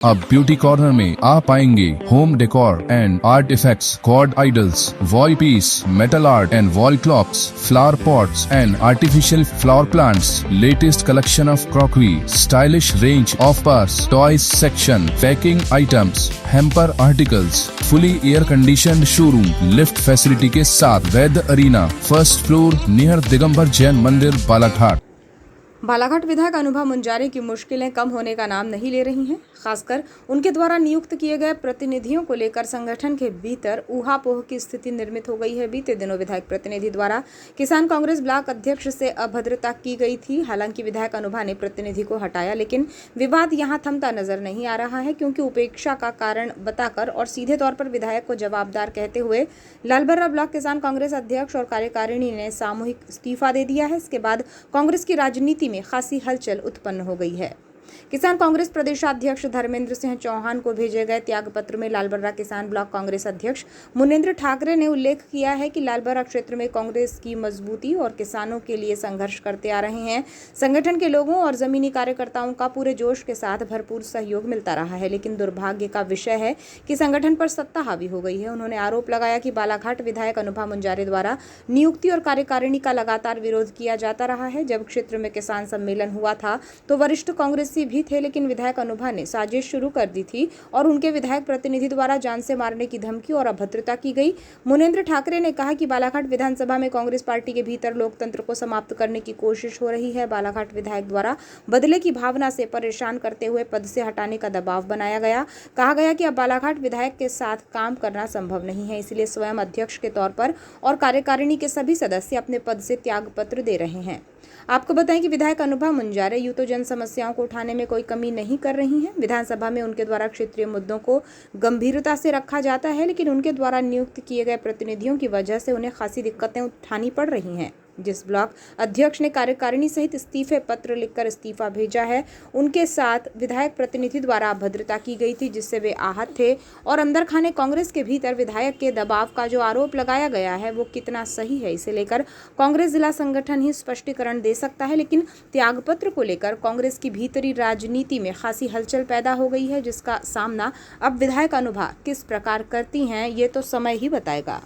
अब beauty corner में आप पाएंगे home decor and art effects, god idols, wall piece, metal art and wall clocks, flower pots and artificial flower plants, latest collection of crockery, stylish range of purse, toys section, packing items, hamper articles, fully air conditioned showroom, lift facility के साथ Vaidya arena, first floor near Digambar Jain Mandir, Balaghat. Balaghat विधायक अनुभव मुंजारे की मुश्किलें कम होने का नाम नहीं ले रही हैं। खासकर उनके द्वारा नियुक्त किए गए प्रतिनिधियों को लेकर संगठन के भीतर ऊहापोह की स्थिति निर्मित हो गई है। बीते दिनों विधायक प्रतिनिधि द्वारा किसान कांग्रेस ब्लॉक अध्यक्ष से अभद्रता की गई थी। हालांकि विधायक अनुभव ने प्रतिनिधि को हटाया, लेकिन विवाद यहां थमता नजर नहीं आ रहा है, क्योंकि उपेक्षा का कारण बताकर और सीधे तौर पर विधायक को जवाबदार कहते हुए लालबर्रा ब्लॉक किसान कांग्रेस अध्यक्ष और कार्यकारिणी ने सामूहिक इस्तीफा दे दिया है। इसके बाद कांग्रेस की राजनीति में खासी हलचल उत्पन्न हो गई है। किसान कांग्रेस प्रदेशाध्यक्ष धर्मेंद्र सिंह चौहान को भेजे गए त्याग पत्र में लालबर्रा किसान ब्लॉक कांग्रेस अध्यक्ष मुनेंद्र ठाकरे ने उल्लेख किया है कि लालबर्रा क्षेत्र में कांग्रेस की मजबूती और किसानों के लिए संघर्ष करते आ रहे हैं। संगठन के लोगों और जमीनी कार्यकर्ताओं का पूरे जोश के साथ भरपूर सहयोग मिलता रहा है, लेकिन दुर्भाग्य का विषय है कि संगठन पर सत्ता हावी हो गई है। उन्होंने आरोप लगाया कि बालाघाट विधायक अनुभव मुंजारे द्वारा नियुक्ति और कार्यकारिणी का लगातार विरोध किया जाता रहा है। जब क्षेत्र में किसान सम्मेलन हुआ था तो वरिष्ठ कांग्रेसी भी थे, लेकिन विधायक अनुभव ने साजिश शुरू कर दी थी और उनके विधायक प्रतिनिधि द्वारा जान से मारने की धमकी और अभद्रता की गई। मुनेंद्र ठाकरे ने कहा कि बालाघाट विधानसभा में कांग्रेस पार्टी के भीतर लोकतंत्र को समाप्त करने की कोशिश हो रही है। बालाघाट विधायक द्वारा बदले की भावना से परेशान करते हुए पद से हटाने का दबाव बनाया गया। कहा गया कि अब बालाघाट विधायक के साथ काम करना संभव नहीं है, इसलिए स्वयं अध्यक्ष के तौर पर और कार्यकारिणी के सभी सदस्य अपने पद से त्याग पत्र दे रहे हैं। आपको बताएं कि विधायक अनुभव मुंजारे यूं तो जन समस्याओं को उठाने में कोई कमी नहीं कर रही हैं। विधानसभा में उनके द्वारा क्षेत्रीय मुद्दों को गंभीरता से रखा जाता है, लेकिन उनके द्वारा नियुक्त किए गए प्रतिनिधियों की वजह से उन्हें खासी दिक्कतें उठानी पड़ रही हैं। जिस ब्लॉक अध्यक्ष ने कार्यकारिणी सहित इस्तीफे पत्र लिखकर इस्तीफा भेजा है, उनके साथ विधायक प्रतिनिधि द्वारा अभद्रता की गई थी, जिससे वे आहत थे और अंदर खाने कांग्रेस के भीतर विधायक के दबाव का जो आरोप लगाया गया है वो कितना सही है, इसे लेकर कांग्रेस जिला संगठन ही स्पष्टीकरण दे सकता है। लेकिन त्यागपत्र को लेकर कांग्रेस की भीतरी राजनीति में खासी हलचल पैदा हो गई है, जिसका सामना अब विधायक अनुभव किस प्रकार करती हैं ये तो समय ही बताएगा।